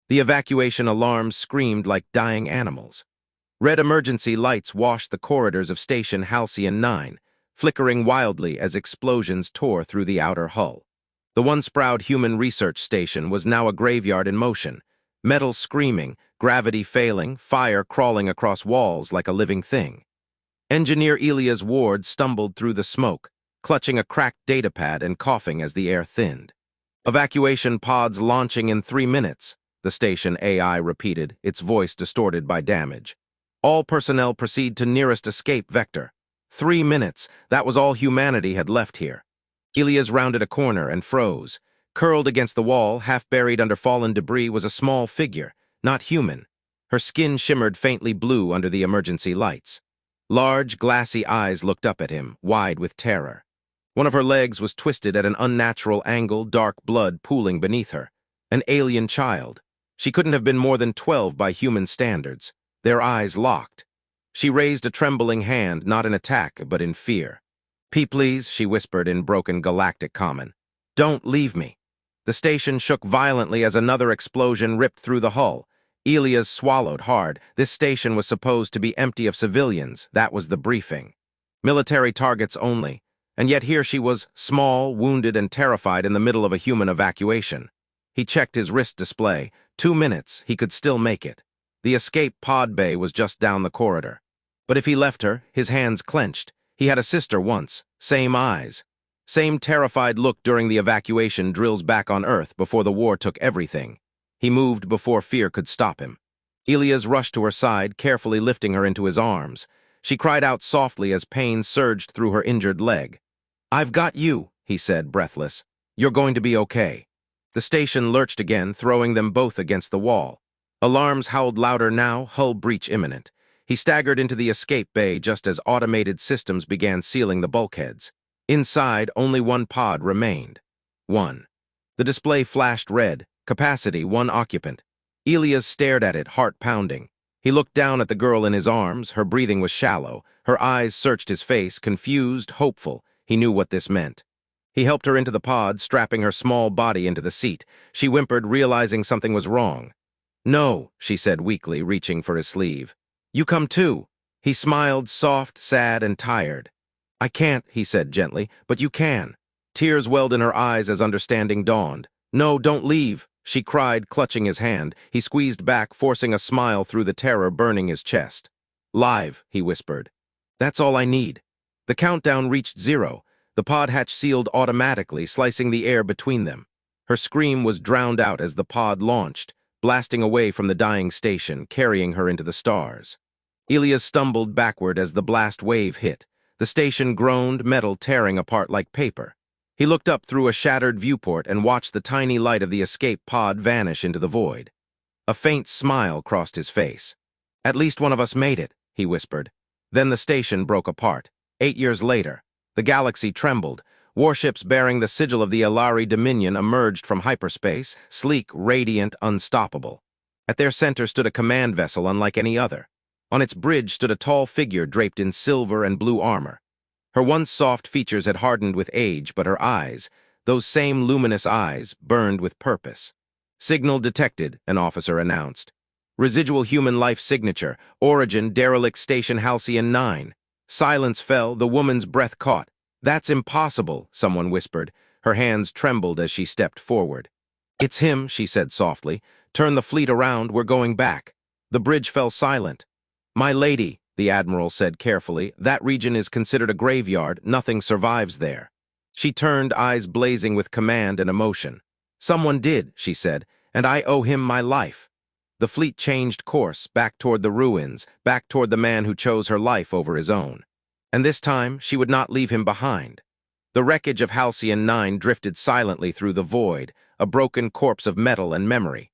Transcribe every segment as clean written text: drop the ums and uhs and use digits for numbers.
The evacuation alarms screamed like dying animals. Red emergency lights washed the corridors of Station Halcyon 9, flickering wildly as explosions tore through the outer hull. The once-proud human research station was now a graveyard in motion, metal screaming, gravity failing, fire crawling across walls like a living thing. Engineer Elias Ward stumbled through the smoke, clutching a cracked datapad and coughing as the air thinned. "Evacuation pods launching in 3 minutes," the station AI repeated, its voice distorted by damage. "All personnel proceed to nearest escape vector." 3 minutes, that was all humanity had left here. Elias rounded a corner and froze. Curled against the wall, half buried under fallen debris, was a small figure, not human. Her skin shimmered faintly blue under the emergency lights. Large, glassy eyes looked up at him, wide with terror. One of her legs was twisted at an unnatural angle, dark blood pooling beneath her. An alien child. She couldn't have been more than 12 by human standards. Their eyes locked. She raised a trembling hand, not in attack, but in fear. "Please," she whispered in broken galactic common. "Don't leave me." The station shook violently as another explosion ripped through the hull. Elias swallowed hard. This station was supposed to be empty of civilians. That was the briefing. Military targets only. And yet here she was, small, wounded, and terrified in the middle of a human evacuation. He checked his wrist display. 2 minutes, he could still make it. The escape pod bay was just down the corridor. But if he left her, his hands clenched. He had a sister once. Same eyes. Same terrified look during the evacuation drills back on Earth before the war took everything. He moved before fear could stop him. Elias rushed to her side, carefully lifting her into his arms. She cried out softly as pain surged through her injured leg. "I've got you," he said, breathless. "You're going to be okay." The station lurched again, throwing them both against the wall. Alarms howled louder now, hull breach imminent. He staggered into the escape bay just as automated systems began sealing the bulkheads. Inside, only one pod remained. 1. The display flashed red. Capacity, 1 occupant. Elias stared at it, heart pounding. He looked down at the girl in his arms. Her breathing was shallow. Her eyes searched his face, confused, hopeful. He knew what this meant. He helped her into the pod, strapping her small body into the seat. She whimpered, realizing something was wrong. "No," she said weakly, reaching for his sleeve. "You come too." He smiled, soft, sad, and tired. "I can't," he said gently, "but you can." Tears welled in her eyes as understanding dawned. "No, don't leave," she cried, clutching his hand. He squeezed back, forcing a smile through the terror burning his chest. "Live," he whispered. "That's all I need." The countdown reached 0. The pod hatch sealed automatically, slicing the air between them. Her scream was drowned out as the pod launched, blasting away from the dying station, carrying her into the stars. Elias stumbled backward as the blast wave hit. The station groaned, metal tearing apart like paper. He looked up through a shattered viewport and watched the tiny light of the escape pod vanish into the void. A faint smile crossed his face. "At least one of us made it," he whispered. Then the station broke apart. 8 years later, the galaxy trembled. Warships bearing the sigil of the Ilari Dominion emerged from hyperspace, sleek, radiant, unstoppable. At their center stood a command vessel unlike any other. On its bridge stood a tall figure draped in silver and blue armor. Her once soft features had hardened with age, but her eyes, those same luminous eyes, burned with purpose. "Signal detected," an officer announced. "Residual human life signature. Origin, derelict Station Halcyon 9. Silence fell, the woman's breath caught. "That's impossible," someone whispered. Her hands trembled as she stepped forward. "It's him," she said softly. "Turn the fleet around, we're going back." The bridge fell silent. "My lady," the admiral said carefully, "that region is considered a graveyard. Nothing survives there." She turned, eyes blazing with command and emotion. "Someone did," she said, "and I owe him my life." The fleet changed course, back toward the ruins, back toward the man who chose her life over his own. And this time, she would not leave him behind. The wreckage of Halcyon 9 drifted silently through the void, a broken corpse of metal and memory.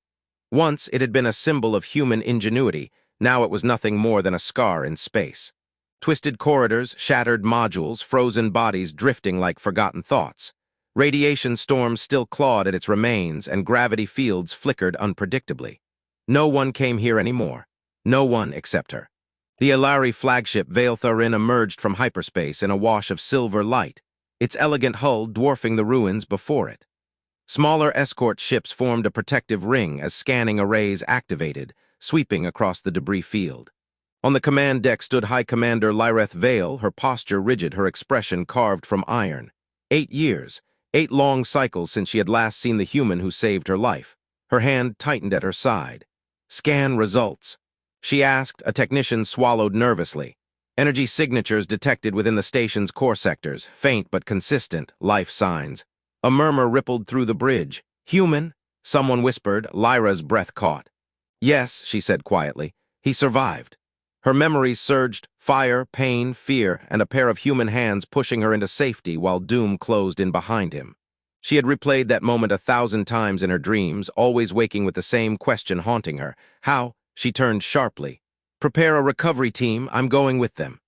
Once it had been a symbol of human ingenuity, now it was nothing more than a scar in space. Twisted corridors, shattered modules, frozen bodies drifting like forgotten thoughts. Radiation storms still clawed at its remains, and gravity fields flickered unpredictably. No one came here anymore. No one except her. The Ilari flagship Veiltharin emerged from hyperspace in a wash of silver light, its elegant hull dwarfing the ruins before it. Smaller escort ships formed a protective ring as scanning arrays activated, sweeping across the debris field. On the command deck stood High Commander Lyreth Vale, her posture rigid, her expression carved from iron. 8 years, 8 long cycles since she had last seen the human who saved her life. Her hand tightened at her side. "Scan results," she asked. A technician swallowed nervously. Energy signatures detected within the station's core sectors, faint but consistent, life signs. A murmur rippled through the bridge. "Human?" someone whispered. Lyra's breath caught. "Yes," she said quietly. "He survived." Her memories surged: fire, pain, fear, and a pair of human hands pushing her into safety while doom closed in behind him. She had replayed that moment 1,000 times in her dreams, always waking with the same question haunting her. How? She turned sharply. "Prepare a recovery team. I'm going with them."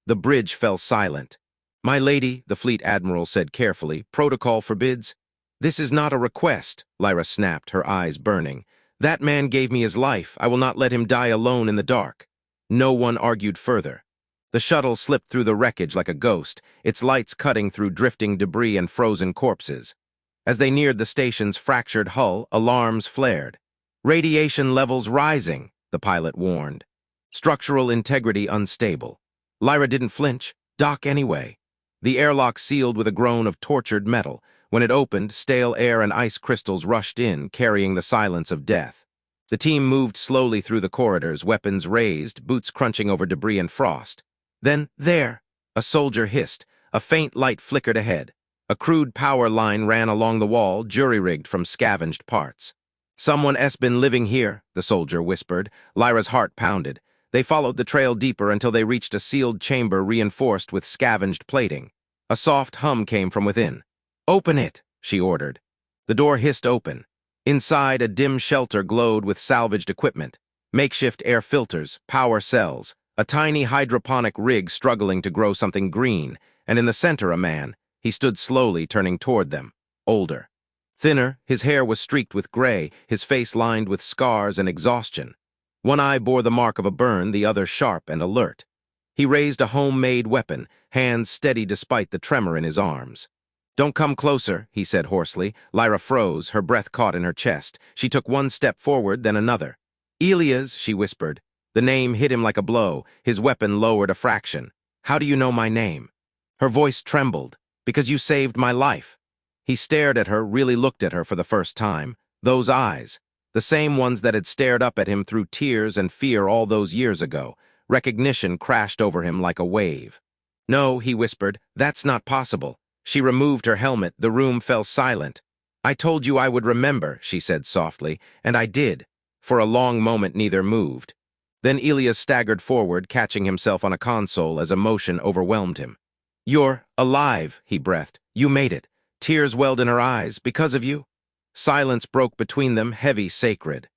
The bridge fell silent. "My lady," the fleet admiral said carefully, "protocol forbids." "This is not a request," Lyra snapped, her eyes burning. "That man gave me his life. I will not let him die alone in the dark." No one argued further. The shuttle slipped through the wreckage like a ghost, its lights cutting through drifting debris and frozen corpses. As they neared the station's fractured hull, alarms flared. "Radiation levels rising," the pilot warned. "Structural integrity unstable." Lyra didn't flinch. Dock anyway. The airlock sealed with a groan of tortured metal. When it opened, stale air and ice crystals rushed in, carrying the silence of death. The team moved slowly through the corridors, weapons raised, boots crunching over debris and frost. Then, there! A soldier hissed. A faint light flickered ahead. A crude power line ran along the wall, jury-rigged from scavenged parts. "Someone has been living here," the soldier whispered. Lyra's heart pounded. They followed the trail deeper until they reached a sealed chamber reinforced with scavenged plating. A soft hum came from within. "Open it," she ordered. The door hissed open. Inside, a dim shelter glowed with salvaged equipment. Makeshift air filters, power cells, a tiny hydroponic rig struggling to grow something green, and in the center a man. He stood slowly, turning toward them. Older. Thinner, his hair was streaked with gray, his face lined with scars and exhaustion. One eye bore the mark of a burn, the other sharp and alert. He raised a homemade weapon, hands steady despite the tremor in his arms. "Don't come closer," he said hoarsely. Lyra froze, her breath caught in her chest. She took one step forward, then another. "Elias," she whispered. The name hit him like a blow, his weapon lowered a fraction. "How do you know my name?" Her voice trembled. "Because you saved my life." He stared at her, really looked at her for the first time. Those eyes, the same ones that had stared up at him through tears and fear all those years ago. Recognition crashed over him like a wave. "No," he whispered, "that's not possible." She removed her helmet. The room fell silent. "I told you I would remember," she said softly, "and I did." For a long moment neither moved. Then Elias staggered forward, catching himself on a console as emotion overwhelmed him. "You're alive," he breathed. "You made it." Tears welled in her eyes. "Because of you?" Silence broke between them, heavy, sacred.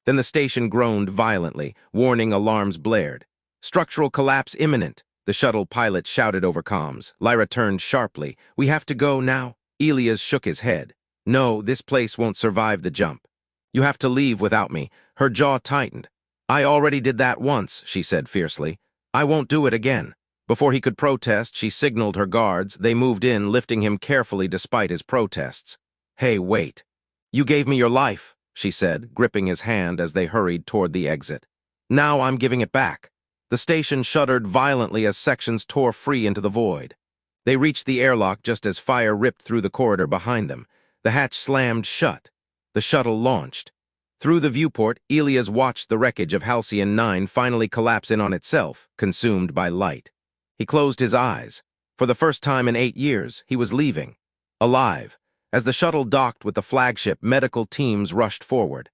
Then the station groaned violently. Warning alarms blared. "Structural collapse imminent," the shuttle pilot shouted over comms. Lyra turned sharply. "We have to go now." Elias shook his head. "No, this place won't survive the jump. You have to leave without me." Her jaw tightened. "I already did that once," she said fiercely. "I won't do it again." Before he could protest, she signaled her guards. They moved in, lifting him carefully despite his protests. "Hey, wait. You gave me your life," she said, gripping his hand as they hurried toward the exit. "Now I'm giving it back." The station shuddered violently as sections tore free into the void. They reached the airlock just as fire ripped through the corridor behind them. The hatch slammed shut. The shuttle launched. Through the viewport, Elias watched the wreckage of Halcyon 9 finally collapse in on itself, consumed by light. He closed his eyes. For the first time in 8 years, he was leaving. Alive. As the shuttle docked with the flagship, medical teams rushed forward.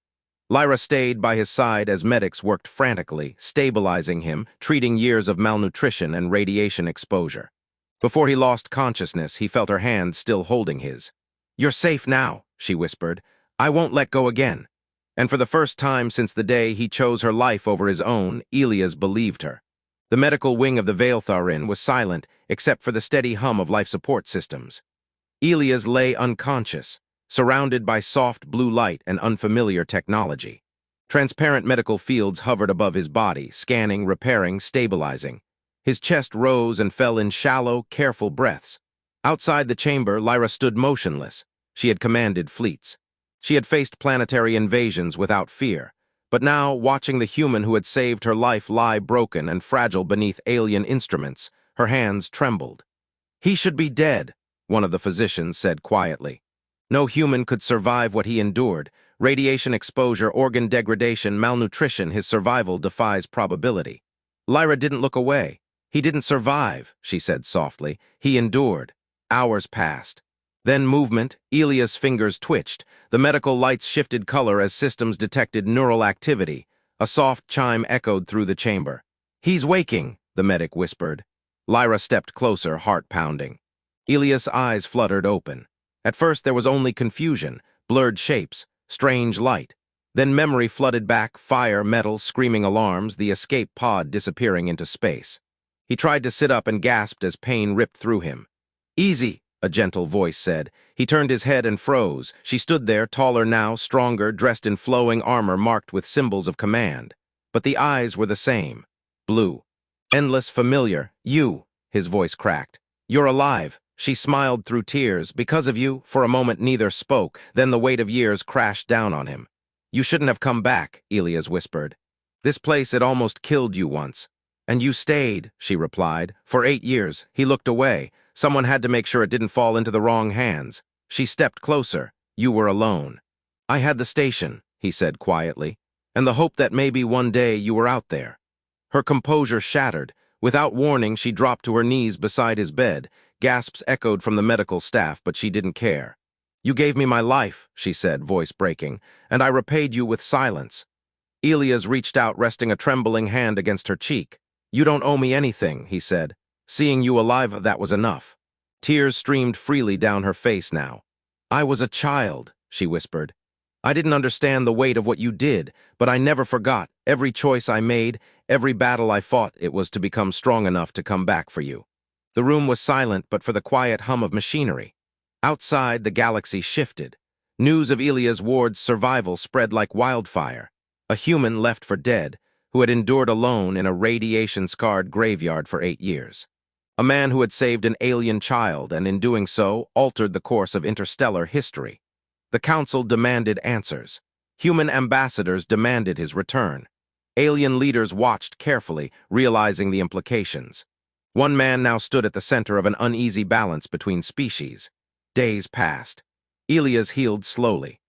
Lyra stayed by his side as medics worked frantically, stabilizing him, treating years of malnutrition and radiation exposure. Before he lost consciousness, he felt her hand still holding his. "You're safe now," she whispered. "I won't let go again." And for the first time since the day he chose her life over his own, Elias believed her. The medical wing of the Veiltharin was silent, except for the steady hum of life support systems. Elias lay unconscious, surrounded by soft blue light and unfamiliar technology. Transparent medical fields hovered above his body, scanning, repairing, stabilizing. His chest rose and fell in shallow, careful breaths. Outside the chamber, Lyra stood motionless. She had commanded fleets. She had faced planetary invasions without fear. But now, watching the human who had saved her life lie broken and fragile beneath alien instruments, her hands trembled. "He should be dead," one of the physicians said quietly. "No human could survive what he endured. Radiation exposure, organ degradation, malnutrition, his survival defies probability." Lyra didn't look away. "He didn't survive," she said softly. "He endured." Hours passed. Then movement, Elia's fingers twitched. The medical lights shifted color as systems detected neural activity. A soft chime echoed through the chamber. "He's waking," the medic whispered. Lyra stepped closer, heart pounding. Elia's eyes fluttered open. At first there was only confusion, blurred shapes, strange light. Then memory flooded back, fire, metal, screaming alarms, the escape pod disappearing into space. He tried to sit up and gasped as pain ripped through him. "Easy," a gentle voice said. He turned his head and froze. She stood there, taller now, stronger, dressed in flowing armor marked with symbols of command. But the eyes were the same. Blue. Endless, familiar. "You," his voice cracked. "You're alive." She smiled through tears. "Because of you." For a moment neither spoke, then the weight of years crashed down on him. "You shouldn't have come back," Elias whispered. "This place had almost killed you once." "And you stayed," she replied. "For 8 years." He looked away. Someone had to make sure it didn't fall into the wrong hands. She stepped closer. "You were alone." "I had the station," he said quietly, "and the hope that maybe one day you were out there." Her composure shattered. Without warning, she dropped to her knees beside his bed. Gasps echoed from the medical staff, but she didn't care. "You gave me my life," she said, voice breaking, "and I repaid you with silence." Elias reached out, resting a trembling hand against her cheek. "You don't owe me anything," he said. "Seeing you alive, that was enough." Tears streamed freely down her face now. "I was a child," she whispered. "I didn't understand the weight of what you did, but I never forgot. Every choice I made, every battle I fought, it was to become strong enough to come back for you." The room was silent but for the quiet hum of machinery. Outside, the galaxy shifted. News of Elias Ward's survival spread like wildfire. A human left for dead, who had endured alone in a radiation-scarred graveyard for 8 years. A man who had saved an alien child and, in doing so, altered the course of interstellar history. The Council demanded answers. Human ambassadors demanded his return. Alien leaders watched carefully, realizing the implications. One man now stood at the center of an uneasy balance between species. Days passed. Elias healed slowly.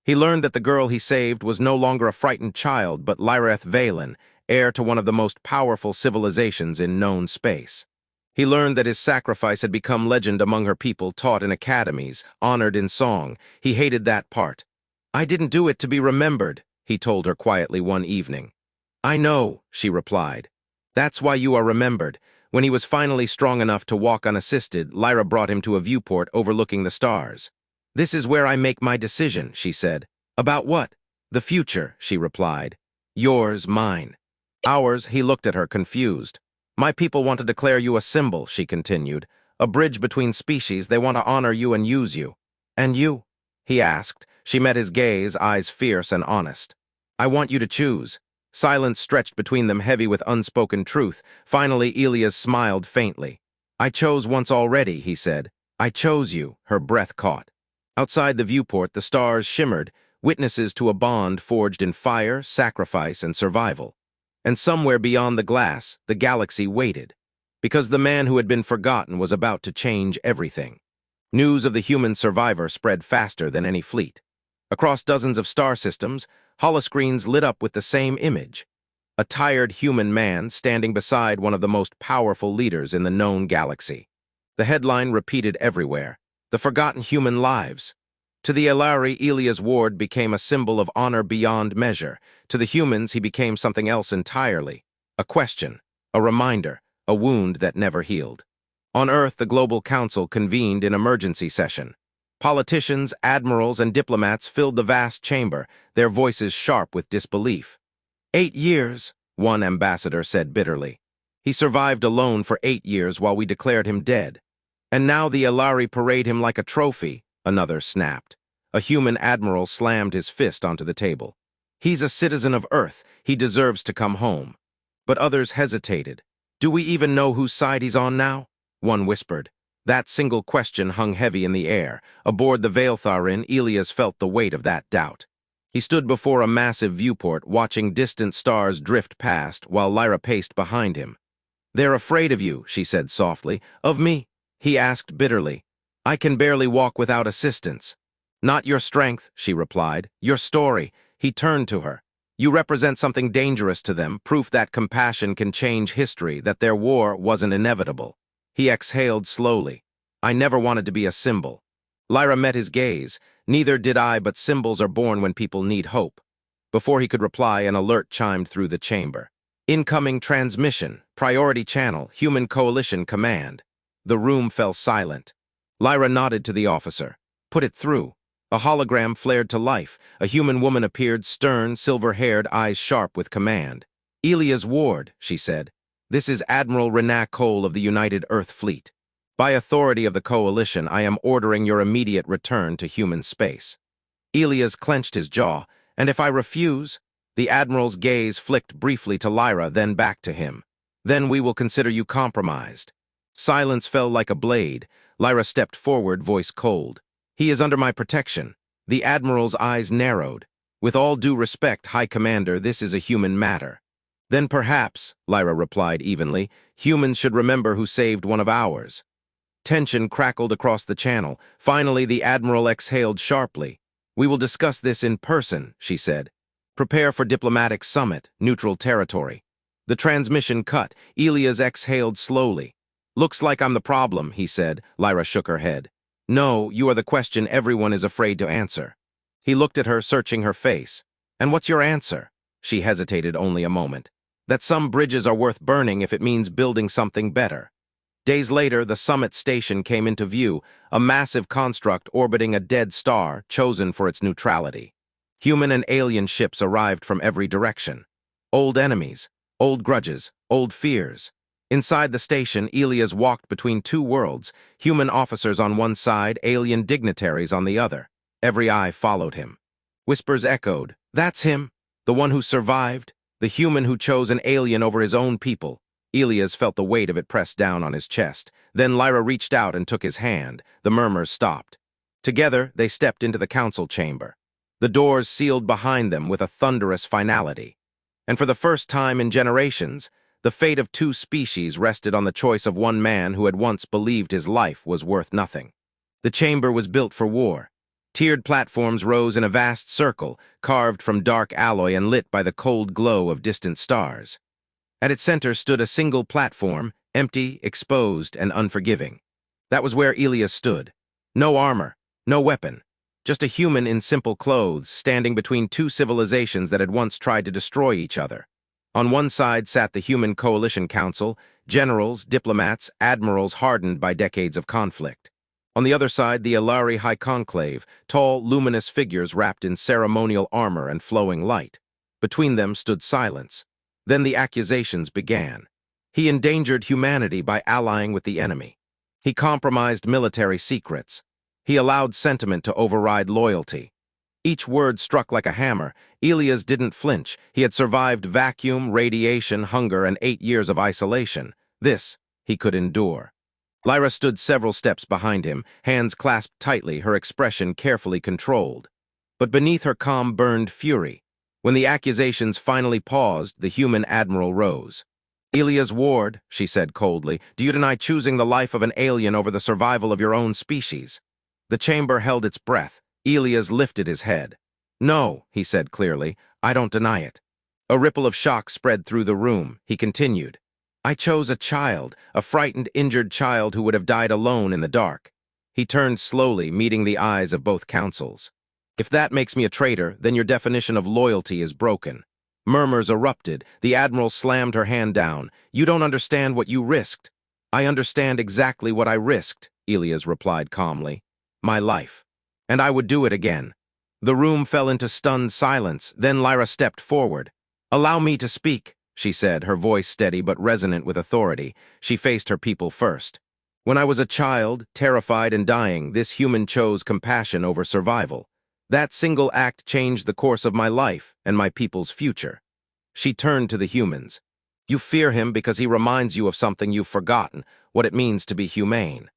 He learned that the girl he saved was no longer a frightened child, but Lyreth Valen, heir to one of the most powerful civilizations in known space. He learned that his sacrifice had become legend among her people, taught in academies, honored in song. He hated that part. "I didn't do it to be remembered," he told her quietly one evening. "I know," she replied. "That's why you are remembered." When he was finally strong enough to walk unassisted, Lyra brought him to a viewport overlooking the stars. "This is where I make my decision," she said. "About what?" "The future," she replied. "Yours, mine." "Ours," he looked at her, confused. "My people want to declare you a symbol," she continued. "A bridge between species. They want to honor you and use you." "And you?" he asked. She met his gaze, eyes fierce and honest. "I want you to choose." Silence stretched between them, heavy with unspoken truth. Finally, Elias smiled faintly. "I chose once already," he said. "I chose you." Her breath caught. Outside the viewport, the stars shimmered, witnesses to a bond forged in fire, sacrifice, and survival. And somewhere beyond the glass, the galaxy waited, because the man who had been forgotten was about to change everything. News of the human survivor spread faster than any fleet. Across dozens of star systems, holoscreens lit up with the same image. A tired human man standing beside one of the most powerful leaders in the known galaxy. The headline repeated everywhere: "The forgotten human lives." To the Elari, Elias Ward became a symbol of honor beyond measure. To the humans, he became something else entirely. A question, a reminder, a wound that never healed. On Earth, the Global Council convened in emergency session. Politicians, admirals, and diplomats filled the vast chamber, their voices sharp with disbelief. 8 years, one ambassador said bitterly. He survived alone for 8 years while we declared him dead. And now the Elari parade him like a trophy, another snapped. A human admiral slammed his fist onto the table. He's a citizen of Earth. He deserves to come home. But others hesitated. Do we even know whose side he's on now? One whispered. That single question hung heavy in the air. Aboard the Veiltharin, Elias felt the weight of that doubt. He stood before a massive viewport, watching distant stars drift past, while Lyra paced behind him. "They're afraid of you," she said softly. "Of me?" he asked bitterly. "I can barely walk without assistance." "Not your strength," she replied. "Your story." He turned to her. "You represent something dangerous to them, proof that compassion can change history, that their war wasn't inevitable." He exhaled slowly. "I never wanted to be a symbol." Lyra met his gaze. "Neither did I, but symbols are born when people need hope." Before he could reply, an alert chimed through the chamber. "Incoming transmission, priority channel, human coalition command." The room fell silent. Lyra nodded to the officer. "Put it through." A hologram flared to life. A human woman appeared, stern, silver-haired, eyes sharp with command. "Elias Ward," she said. "This is Admiral Renat Cole of the United Earth Fleet. By authority of the Coalition, I am ordering your immediate return to human space." Elias clenched his jaw. "And if I refuse?" The Admiral's gaze flicked briefly to Lyra, then back to him. "Then we will consider you compromised." Silence fell like a blade. Lyra stepped forward, voice cold. "He is under my protection." The Admiral's eyes narrowed. "With all due respect, High Commander, this is a human matter." "Then perhaps," Lyra replied evenly, "humans should remember who saved one of ours." Tension crackled across the channel. Finally, the Admiral exhaled sharply. "We will discuss this in person," she said. "Prepare for diplomatic summit, neutral territory." The transmission cut. Elias exhaled slowly. "Looks like I'm the problem," he said. Lyra shook her head. "No, you are the question everyone is afraid to answer." He looked at her, searching her face. "And what's your answer?" She hesitated only a moment. "That some bridges are worth burning if it means building something better." Days later, the summit station came into view, a massive construct orbiting a dead star, chosen for its neutrality. Human and alien ships arrived from every direction. Old enemies, old grudges, old fears. Inside the station, Elias walked between two worlds, human officers on one side, alien dignitaries on the other. Every eye followed him. Whispers echoed, "That's him, the one who survived, the human who chose an alien over his own people." Elias felt the weight of it pressed down on his chest. Then Lyra reached out and took his hand. The murmurs stopped. Together, they stepped into the council chamber. The doors sealed behind them with a thunderous finality. And for the first time in generations, the fate of two species rested on the choice of one man who had once believed his life was worth nothing. The chamber was built for war. Tiered platforms rose in a vast circle, carved from dark alloy and lit by the cold glow of distant stars. At its center stood a single platform, empty, exposed, and unforgiving. That was where Elias stood. No armor, no weapon, just a human in simple clothes, standing between two civilizations that had once tried to destroy each other. On one side sat the Human Coalition Council, generals, diplomats, admirals hardened by decades of conflict. On the other side, the Ilari High Conclave, tall, luminous figures wrapped in ceremonial armor and flowing light. Between them stood silence. Then the accusations began. He endangered humanity by allying with the enemy. He compromised military secrets. He allowed sentiment to override loyalty. Each word struck like a hammer. Elias didn't flinch. He had survived vacuum, radiation, hunger, and 8 years of isolation. This he could endure. Lyra stood several steps behind him, hands clasped tightly, her expression carefully controlled. But beneath her calm burned fury. When the accusations finally paused, the human admiral rose. "Elias Ward," she said coldly, "do you deny choosing the life of an alien over the survival of your own species?" The chamber held its breath. Elias lifted his head. "No," he said clearly, "I don't deny it." A ripple of shock spread through the room. He continued, "I chose a child, a frightened, injured child who would have died alone in the dark." He turned slowly, meeting the eyes of both councils. "If that makes me a traitor, then your definition of loyalty is broken." Murmurs erupted. The Admiral slammed her hand down. "You don't understand what you risked." "I understand exactly what I risked," Elias replied calmly. "My life. And I would do it again." The room fell into stunned silence. Then Lyra stepped forward. "Allow me to speak," she said, her voice steady but resonant with authority. She faced her people first. "When I was a child, terrified and dying, this human chose compassion over survival. That single act changed the course of my life and my people's future." She turned to the humans. "You fear him because he reminds you of something you've forgotten, what it means to be humane."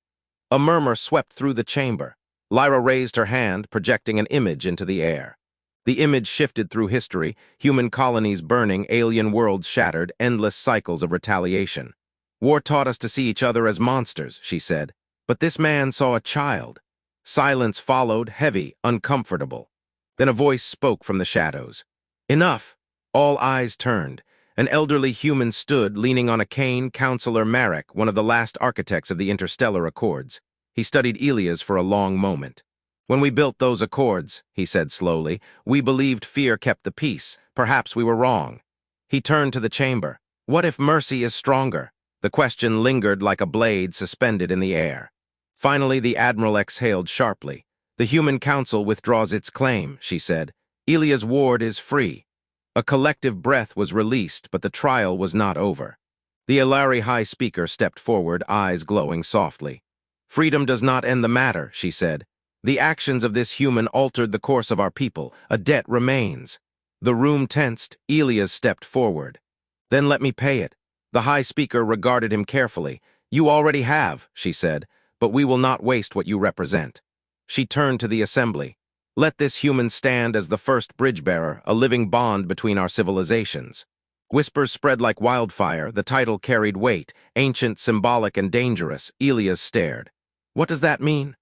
A murmur swept through the chamber. Lyra raised her hand, projecting an image into the air. The image shifted through history, human colonies burning, alien worlds shattered, endless cycles of retaliation. War taught us to see each other as monsters, she said, but this man saw a child. Silence followed, heavy, uncomfortable. Then a voice spoke from the shadows. Enough! All eyes turned. An elderly human stood, leaning on a cane, Counselor Marek, one of the last architects of the Interstellar Accords. He studied Elias for a long moment. When we built those accords, he said slowly, we believed fear kept the peace. Perhaps we were wrong. He turned to the chamber. What if mercy is stronger? The question lingered like a blade suspended in the air. Finally, the Admiral exhaled sharply. The Human Council withdraws its claim, she said. Elias Ward is free. A collective breath was released, but the trial was not over. The Ilari High Speaker stepped forward, eyes glowing softly. Freedom does not end the matter, she said. The actions of this human altered the course of our people. A debt remains. The room tensed. Elias stepped forward. Then let me pay it. The High Speaker regarded him carefully. You already have, she said, but we will not waste what you represent. She turned to the assembly. Let this human stand as the first bridge-bearer, a living bond between our civilizations. Whispers spread like wildfire. The title carried weight, ancient, symbolic, and dangerous. Elias stared. What does that mean?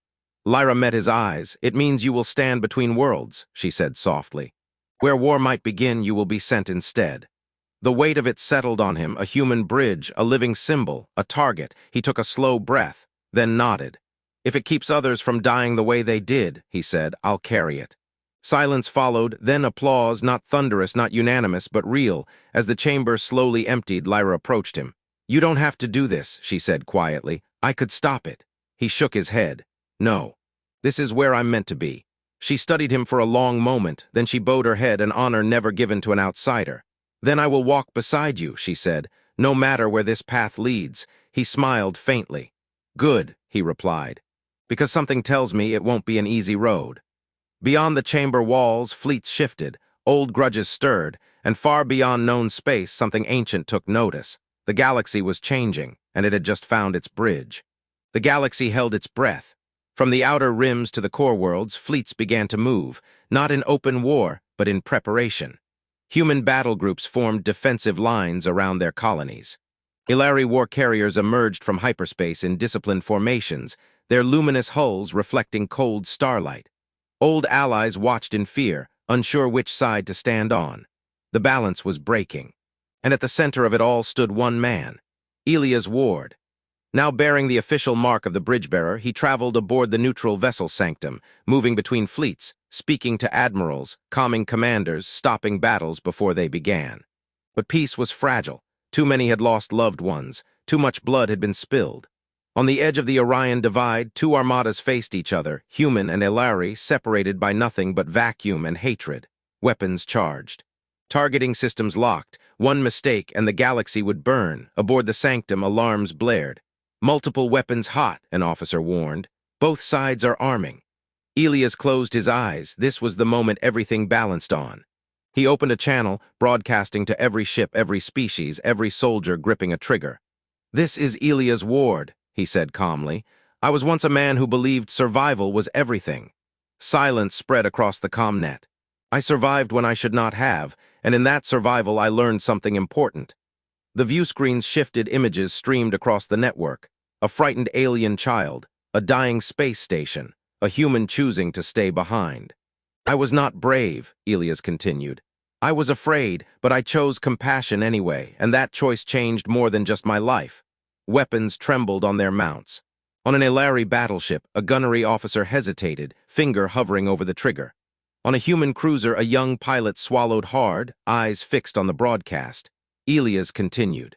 Lyra met his eyes. It means you will stand between worlds, she said softly. Where war might begin, you will be sent instead. The weight of it settled on him, a human bridge, a living symbol, a target. He took a slow breath, then nodded. If it keeps others from dying the way they did, he said, I'll carry it. Silence followed, then applause, not thunderous, not unanimous, but real. As the chamber slowly emptied, Lyra approached him. You don't have to do this, she said quietly. I could stop it. He shook his head. No. This is where I'm meant to be. She studied him for a long moment, then she bowed her head, an honor never given to an outsider. Then I will walk beside you, she said, no matter where this path leads. He smiled faintly. Good, he replied, because something tells me it won't be an easy road. Beyond the chamber walls, fleets shifted, old grudges stirred, and far beyond known space, something ancient took notice. The galaxy was changing, and it had just found its bridge. The galaxy held its breath. From the outer rims to the core worlds, fleets began to move, not in open war, but in preparation. Human battle groups formed defensive lines around their colonies. Ilari war carriers emerged from hyperspace in disciplined formations, their luminous hulls reflecting cold starlight. Old allies watched in fear, unsure which side to stand on. The balance was breaking. And at the center of it all stood one man, Elias Ward. Now bearing the official mark of the bridge-bearer, he traveled aboard the neutral vessel Sanctum, moving between fleets, speaking to admirals, calming commanders, stopping battles before they began. But peace was fragile. Too many had lost loved ones. Too much blood had been spilled. On the edge of the Orion Divide, two armadas faced each other, human and Ilari, separated by nothing but vacuum and hatred. Weapons charged. Targeting systems locked. One mistake and the galaxy would burn. Aboard the Sanctum, alarms blared. Multiple weapons hot, an officer warned. Both sides are arming. Elias closed his eyes. This was the moment everything balanced on. He opened a channel, broadcasting to every ship, every species, every soldier gripping a trigger. This is Elias Ward, he said calmly. I was once a man who believed survival was everything. Silence spread across the comnet. I survived when I should not have, and in that survival I learned something important. The view screens shifted, images streamed across the network. A frightened alien child, a dying space station, a human choosing to stay behind. I was not brave, Elias continued. I was afraid, but I chose compassion anyway, and that choice changed more than just my life. Weapons trembled on their mounts. On an Ilari battleship, a gunnery officer hesitated, finger hovering over the trigger. On a human cruiser, a young pilot swallowed hard, eyes fixed on the broadcast. Elias continued.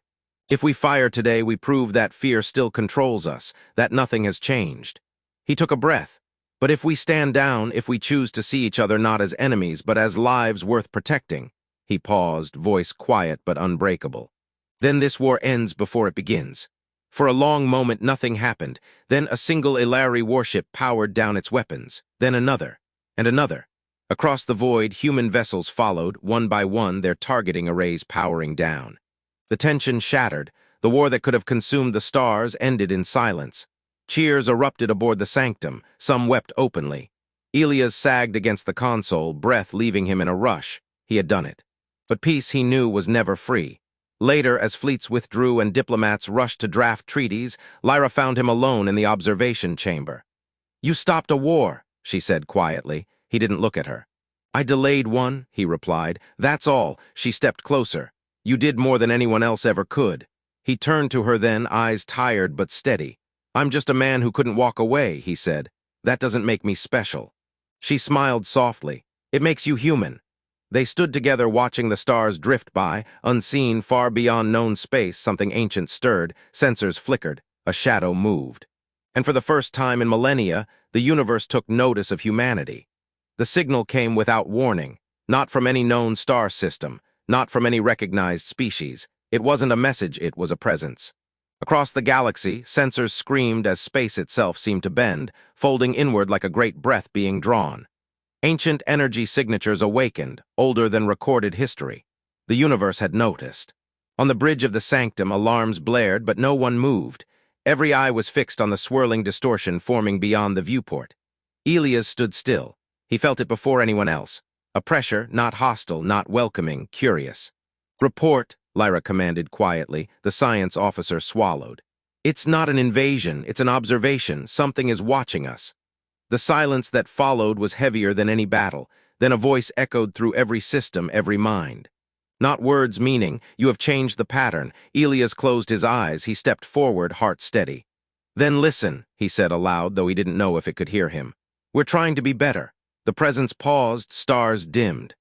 If we fire today, we prove that fear still controls us, that nothing has changed. He took a breath. But if we stand down, if we choose to see each other not as enemies, but as lives worth protecting, he paused, voice quiet but unbreakable. Then this war ends before it begins. For a long moment, nothing happened. Then a single Ilari warship powered down its weapons. Then another, and another. Across the void, human vessels followed, one by one, their targeting arrays powering down. The tension shattered. The war that could have consumed the stars ended in silence. Cheers erupted aboard the sanctum, some wept openly. Elias sagged against the console, breath leaving him in a rush. He had done it. But peace, he knew, was never free. Later, as fleets withdrew and diplomats rushed to draft treaties, Lyra found him alone in the observation chamber. "You stopped a war," she said quietly. He didn't look at her. "I delayed one," he replied. "That's all." She stepped closer. "You did more than anyone else ever could." He turned to her then, eyes tired but steady. "I'm just a man who couldn't walk away," he said. "That doesn't make me special." She smiled softly. "It makes you human." They stood together watching the stars drift by, unseen, far beyond known space. Something ancient stirred, sensors flickered, a shadow moved. And for the first time in millennia, the universe took notice of humanity. The signal came without warning, not from any known star system, not from any recognized species. It wasn't a message, it was a presence. Across the galaxy, sensors screamed as space itself seemed to bend, folding inward like a great breath being drawn. Ancient energy signatures awakened, older than recorded history. The universe had noticed. On the bridge of the sanctum, alarms blared, but no one moved. Every eye was fixed on the swirling distortion forming beyond the viewport. Elias stood still. He felt it before anyone else. A pressure, not hostile, not welcoming, curious. "Report," Lyra commanded quietly. The science officer swallowed. "It's not an invasion, it's an observation. Something is watching us." The silence that followed was heavier than any battle. Then a voice echoed through every system, every mind. Not words meaning, "You have changed the pattern." Elias closed his eyes. He stepped forward, heart steady. "Then listen," he said aloud, though he didn't know if it could hear him. "We're trying to be better." The presence paused, stars dimmed.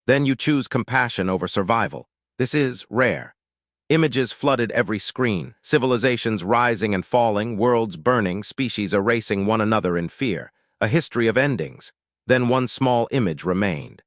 "Then you choose compassion over survival. This is rare." Images flooded every screen, civilizations rising and falling, worlds burning, species erasing one another in fear. A history of endings. Then one small image remained.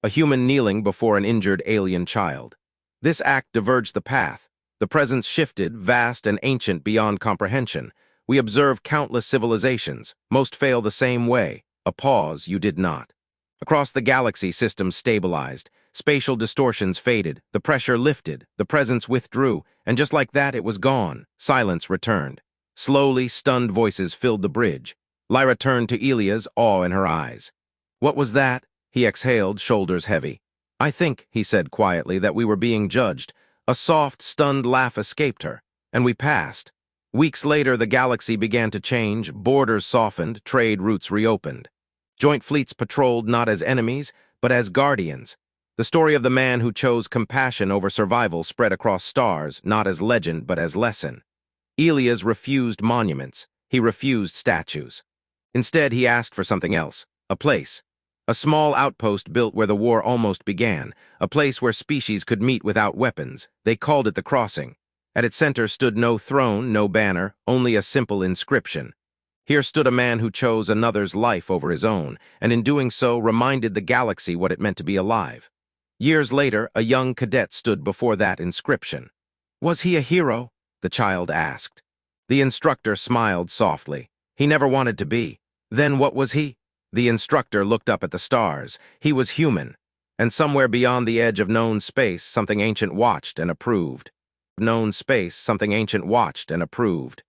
A human kneeling before an injured alien child. This act diverged the path. The presence shifted, vast and ancient beyond comprehension. We observe countless civilizations. Most fail the same way. A pause you did not. Across the galaxy, systems stabilized. Spatial distortions faded. The pressure lifted. The presence withdrew. And just like that, it was gone. Silence returned. Slowly, stunned voices filled the bridge. Lyra turned to Elias, awe in her eyes. "What was that?" He exhaled, shoulders heavy. "I think," he said quietly, "that we were being judged." A soft, stunned laugh escaped her, and we passed. Weeks later, the galaxy began to change, borders softened, trade routes reopened. Joint fleets patrolled not as enemies, but as guardians. The story of the man who chose compassion over survival spread across stars, not as legend, but as lesson. Elias refused monuments. He refused statues. Instead, he asked for something else, a place. A small outpost built where the war almost began, a place where species could meet without weapons. They called it the Crossing. At its center stood no throne, no banner, only a simple inscription. Here stood a man who chose another's life over his own, and in doing so reminded the galaxy what it meant to be alive. Years later, a young cadet stood before that inscription. "Was he a hero?" the child asked. The instructor smiled softly. "He never wanted to be." "Then what was he?" The instructor looked up at the stars. He was human. And somewhere beyond the edge of known space, something ancient watched and approved. Known space, something ancient watched and approved.